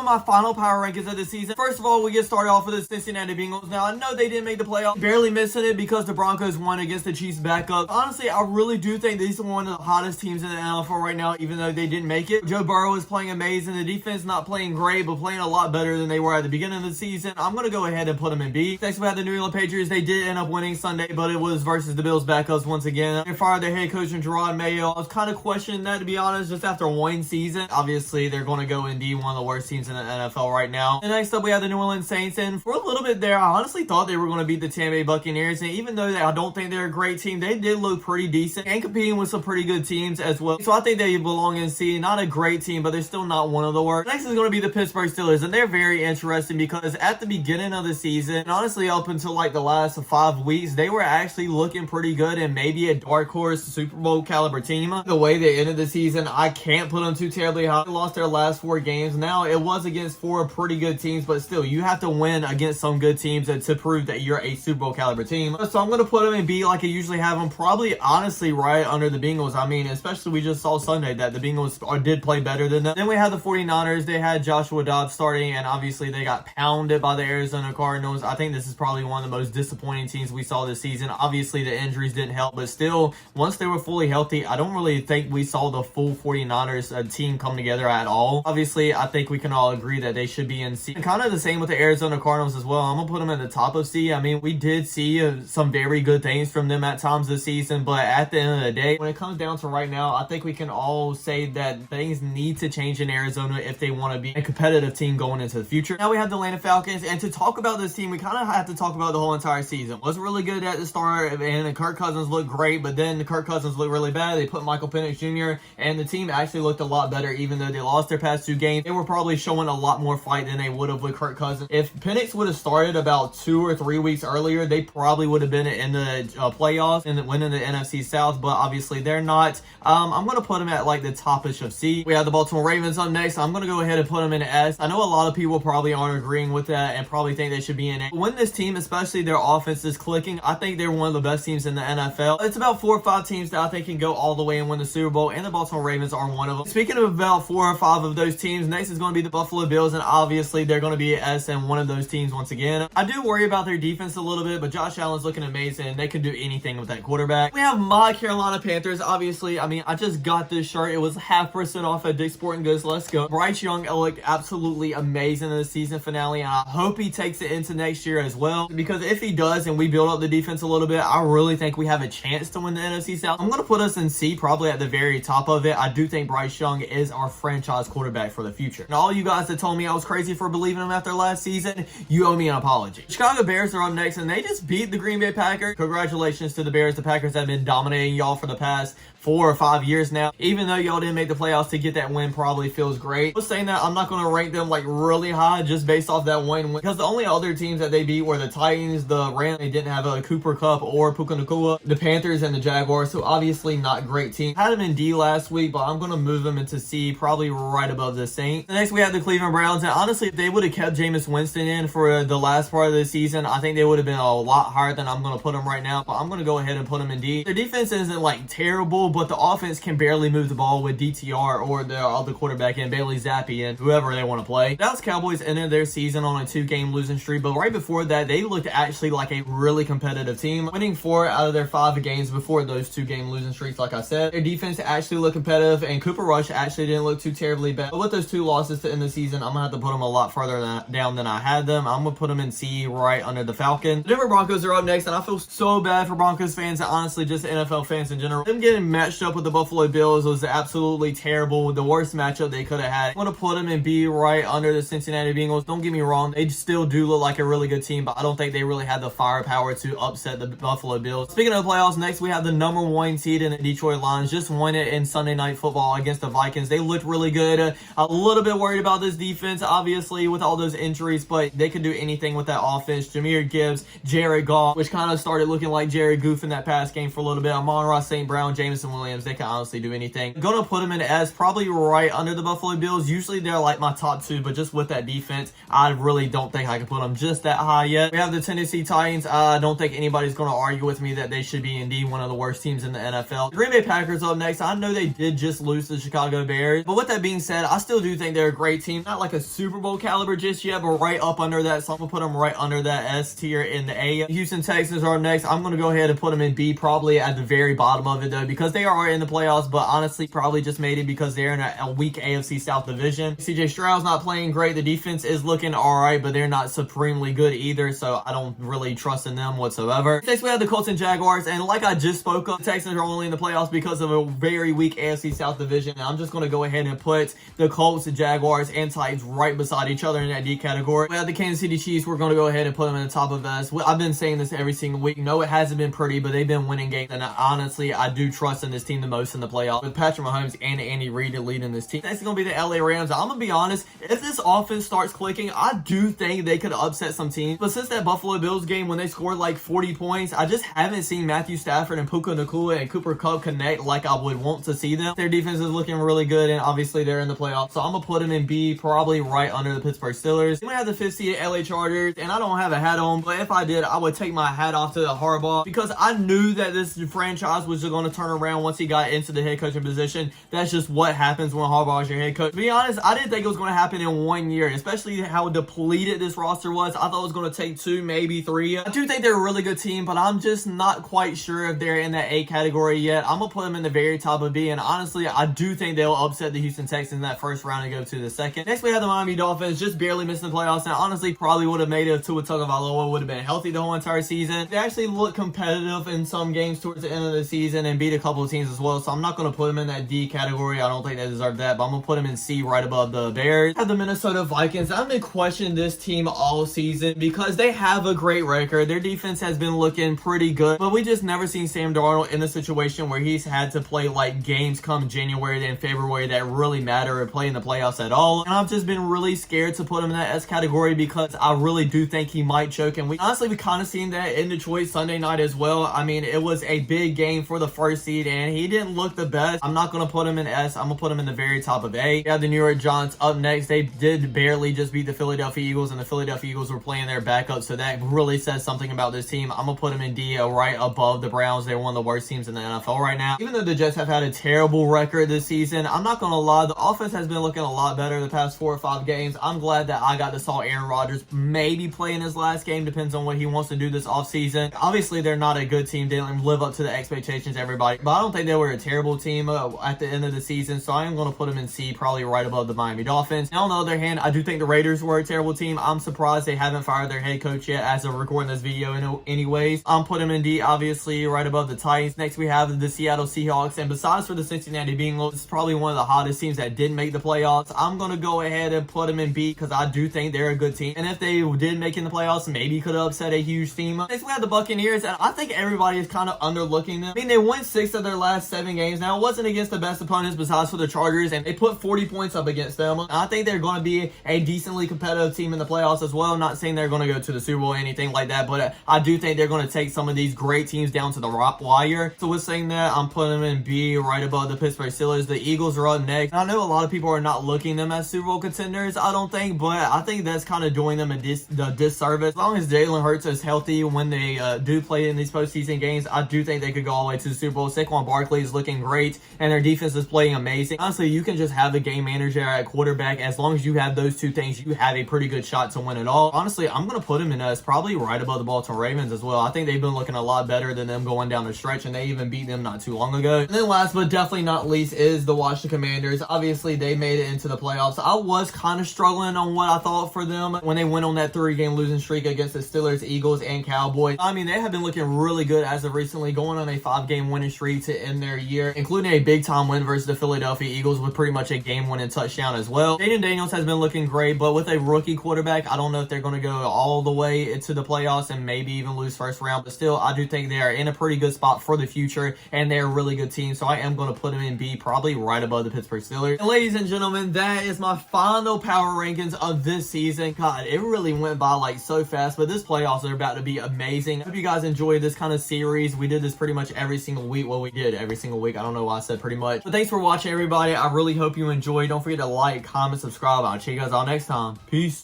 my final power rankings of the season. First of all, we get started off with the Cincinnati Bengals. Now, I know they didn't make the playoffs, barely missing it because the Broncos won against the Chiefs backup. Honestly, I really do think these are one of the hottest teams in the NFL right now, even though they didn't make it. Joe Burrow is playing amazing. The defense not playing great, but playing a lot better than they were at the beginning of the season. I'm going to go ahead and put them in B. Next, we have the New England Patriots. They did end up winning Sunday, but it was versus the Bills backups once again. They fired their head coach, Gerard Mayo. I was kind of questioning that, to be honest, just after one season. Obviously, they're going to go in D, one of the worst teams in the NFL right now. And next up, we have the New Orleans Saints. And for a little bit there, I honestly thought they were going to beat the Tampa Bay Buccaneers. And even though I don't think they're a great team, they did look pretty decent and competing with some pretty good teams as well. So I think they belong in C. Not a great team, but they're still not one of the worst. Next is going to be the Pittsburgh Steelers. And they're very interesting because at the beginning of the season, and honestly up until like the last 5 weeks, they were actually looking pretty good and maybe a dark horse Super Bowl caliber team. The way they ended the season, I can't put them too terribly high. They lost their last 4 games. Now, it was against 4 pretty good teams, but still, you have to win against some good teams to prove that you're a Super Bowl caliber team. So I'm going to put them in B like I usually have them, probably honestly right under the Bengals. I mean, especially we just saw Sunday that the Bengals did play better than them. Then we had the 49ers. They had Joshua Dobbs starting, and obviously they got pounded by the Arizona Cardinals. I think this is probably one of the most disappointing teams we saw this season. Obviously, the injuries didn't help, but still, once they were fully healthy, I don't really think we saw the full 49ers team come together at all. Obviously, I think we can all agree that they should be in C. And kind of the same with the Arizona Cardinals as well. I'm going to put them at the top of C. I mean, we did see some very good things from them at times this season, but at the end of the day, when it comes down to right now, I think we can all say that things need to change in Arizona if they want to be a competitive team going into the future. Now we have the Atlanta Falcons, and to talk about this team, we kind of have to talk about the whole entire season. Wasn't really good at the start, and Kirk Cousins looked great, but then Kirk Cousins looked really bad. They put Michael Penix Jr., and the team actually looked a lot better, even though they lost their past 2 games. They were probably showing a lot more fight than they would have with Kirk Cousins. If Penix would have started about 2 or 3 weeks earlier, they probably would have been in the playoffs and winning the NFC South, but obviously they're not. I'm going to put them at like the topish of C. We have the Baltimore Ravens up next. I'm going to go ahead and put them in S. I know a lot of people probably aren't agreeing with that and probably think they should be in A. When this team, especially their offense, is clicking, I think they're one of the best teams in the NFL. It's about 4 or 5 teams that I think can go all the way and win the Super Bowl, and the Baltimore Ravens are one of them. Speaking of about 4 or 5 of those teams, next is going to be the Buffalo Bills, and obviously they're going to be S and one of those teams once again. I do worry about their defense a little bit, but Josh Allen's looking amazing, and they can do anything with that quarterback. We have my Carolina Panthers. Obviously, I mean, I just got this shirt. It was 0.5% off at Dick's Sporting Goods. Let's go. Bryce Young looked absolutely amazing in the season finale, and I hope he takes it into next year as well, because if he does and we build up the defense a little bit, I really think we have a chance to win the NFC South. I'm going to put us in C, probably at the very top of it. I do think Bryce Young is our franchise quarterback for the future. And all you guys that told me I was crazy for believing him after last season, you owe me an apology. Chicago Bears are up next, and they just beat the Green Bay Packers. Congratulations to the Bears. The Packers have been dominating y'all for the past 4 or 5 years now. Even though y'all didn't make the playoffs, to get that win probably feels great. I was saying that I'm not going to rank them like really high just based off that one win, because the only other teams that they beat were the Titans, the Rams. They didn't have a Cooper Kupp or Puka Nacua, the Panthers, and the Jaguars. So obviously not great teams. Had them in D last week, but I'm going to move them into C, probably right above the Saints. Next, we have the Cleveland Browns, and honestly, if they would have kept Jameis Winston in for the last part of the season, I think they would have been a lot higher than I'm going to put them right now. But I'm going to go ahead and put them in D. Their defense isn't like terrible, but the offense can barely move the ball with DTR or the other quarterback in Bailey Zappi and whoever they want to play. Dallas Cowboys ended their season on a 2-game losing streak, but right before that, they looked actually like a really competitive team, winning 4 out of their 5 games before those 2-game losing streaks. Like I said, their defense actually looked competitive, and Cooper Rush actually didn't look too terribly bad. But with those 2 losses to end the season, I'm going to have to put them a lot farther down than I had them. I'm going to put them in C, right under the Falcons. The Denver Broncos are up next, and I feel so bad for Broncos fans and honestly just NFL fans in general. Them getting matched up with the Buffalo Bills was absolutely terrible. The worst matchup they could have had. I'm going to put them in B, right under the Cincinnati Bengals. Don't get me wrong, they still do look like a really good team, but I don't think they really had the firepower to upset the Buffalo Bills. Speaking of the playoffs, next we have the number 1 seed in the Detroit Lions. Just won it in Sunday Night Football against the Vikings. They looked really good. A little bit worried about this defense, obviously, with all those injuries, but they could do anything with that offense. Jahmyr Gibbs, Jared Goff, which kind of started looking like Jared Goof in that pass game for a little bit. Amon-Ra St. Brown, Jameson Jameson Williams. They can honestly do anything. I'm gonna put them in S, probably right under the Buffalo Bills. Usually they're like my top 2, but just with that defense, I really don't think I can put them just that high yet. We have the Tennessee Titans. I don't think anybody's gonna argue with me that they should be indeed one of the worst teams in the NFL. Green Bay Packers up next. I know they did just lose to the Chicago Bears, but with that being said, I still do think they're a great team. Not like a Super Bowl caliber just yet, but right up under that. So I'm gonna put them right under that S tier in the A. Houston Texans are up next. I'm gonna go ahead and put them in B, probably at the very bottom of it though, because they are in the playoffs, but honestly probably just made it because they're in a weak AFC South division. CJ Stroud's not playing great. The defense is looking alright, but they're not supremely good either, so I don't really trust in them whatsoever. Next we have the Colts and Jaguars, and like I just spoke of, the Texans are only in the playoffs because of a very weak AFC South division, and I'm just gonna go ahead and put the Colts, the Jaguars, and Titans right beside each other in that D category. We have the Kansas City Chiefs. We're gonna go ahead and put them in the top of us. I've been saying this every single week. No, it hasn't been pretty, but they've been winning games, and honestly, I do trust in this team the most in the playoffs, with Patrick Mahomes and Andy Reid leading this team. Next is gonna be the LA Rams. I'm gonna be honest, if this offense starts clicking, I do think they could upset some teams, but since that Buffalo Bills game when they scored like 40 points, I just haven't seen Matthew Stafford and Puka Nacua and Cooper Kupp connect like I would want to see them. Their defense is looking really good, and obviously they're in the playoffs, so I'm gonna put them in B, probably right under the Pittsburgh Steelers. We have the 5th seed LA Chargers, and I don't have a hat on, but if I did, I would take my hat off to the Harbaugh, because I knew that this franchise was just going to turn around once he got into the head coaching position. That's just what happens when Harbaugh is your head coach. To be honest, I didn't think it was going to happen in 1 year, especially how depleted this roster was. I thought it was going to take 2, maybe 3. I do think they're a really good team, but I'm just not quite sure if they're in that A category yet. I'm going to put them in the very top of B, and honestly, I do think they'll upset the Houston Texans in that first round and go to the second. Next, we have the Miami Dolphins, just barely missing the playoffs, and honestly, probably would have made it if Tua Tagovailoa would have been healthy the whole entire season. They actually look competitive in some games towards the end of the season and beat a couple of teams as well, so I'm not going to put them in that D category. I don't think they deserve that, but I'm going to put them in C, right above the Bears. I have the Minnesota Vikings. I've been questioning this team all season because they have a great record. Their defense has been looking pretty good, but we just never seen Sam Darnold in a situation where he's had to play like games come January and February that really matter or play in the playoffs at all. And I've just been really scared to put him in that S category because I really do think he might choke. And we kind of seen that in Detroit Sunday night as well. I mean, it was a big game for the first seed and he didn't look the best. I'm not going to put him in S. I'm going to put him in the very top of A. We have the New York Giants up next. They did barely just beat the Philadelphia Eagles, and the Philadelphia Eagles were playing their backup, so that really says something about this team. I'm going to put them in D, right above the Browns. They're one of the worst teams in the NFL right now. Even though the Jets have had a terrible record this season, I'm not going to lie, the offense has been looking a lot better the past 4 or 5 games. I'm glad that I got to saw Aaron Rodgers maybe play in his last game. Depends on what he wants to do this offseason. Obviously, they're not a good team. They didn't live up to the expectations of everybody, but I don't think they were a terrible team at the end of the season, so I am going to put them in C, probably right above the Miami Dolphins. Now, on the other hand, I do think the Raiders were a terrible team. I'm surprised they haven't fired their head coach yet as of recording this video anyways. I'm putting them in D, obviously, right above the Titans. Next, we have the Seattle Seahawks, and besides for the Cincinnati Bengals, it's probably one of the hottest teams that didn't make the playoffs. I'm going to go ahead and put them in B because I do think they're a good team, and if they did make it in the playoffs, maybe could have upset a huge team. Next, we have the Buccaneers, and I think everybody is kind of underlooking them. I mean, they won 6 of their last 7 games. Now, it wasn't against the best opponents besides for the Chargers, and they put 40 points up against them. I think they're going to be a decently competitive team in the playoffs as well. I'm not saying they're going to go to the Super Bowl or anything like that, but I do think they're going to take some of these great teams down to the wire. So with saying that, I'm putting them in B, right above the Pittsburgh Steelers. The Eagles are up next. I know a lot of people are not looking them as Super Bowl contenders, I don't think, but I think that's kind of doing them a disservice. As long as Jalen Hurts is healthy when they do play in these postseason games, I do think they could go all the way to the Super Bowl. Saquon Barkley is looking great, and their defense is playing amazing. Honestly, you can just have a game manager at quarterback. As long as you have those 2 things, you have a pretty good shot to win it all. Honestly, I'm going to put them in us probably right above the Baltimore Ravens as well. I think they've been looking a lot better than them going down the stretch, and they even beat them not too long ago. And then last but definitely not least is the Washington Commanders. Obviously, they made it into the playoffs. I was kind of struggling on what I thought for them when they went on that 3-game losing streak against the Steelers, Eagles, and Cowboys. I mean, they have been looking really good as of recently, going on a 5-game winning streak to end their year, including a big-time win versus the Philadelphia Eagles with pretty much a game-winning touchdown as well. Jaden Daniels has been looking great, but with a rookie quarterback, I don't know if they're going to go all the way into the playoffs and maybe even lose first round, but still, I do think they are in a pretty good spot for the future, and they're a really good team, so I am going to put them in B, probably right above the Pittsburgh Steelers. And ladies and gentlemen, that is my final power rankings of this season. God, it really went by like so fast, but this playoffs are about to be amazing. I hope you guys enjoyed this kind of series. We did this pretty much every single week, what we did every single week. I don't know why I said pretty much. But thanks for watching, everybody. I really hope you enjoyed. Don't forget to like, comment, subscribe. I'll check you guys out next time. Peace.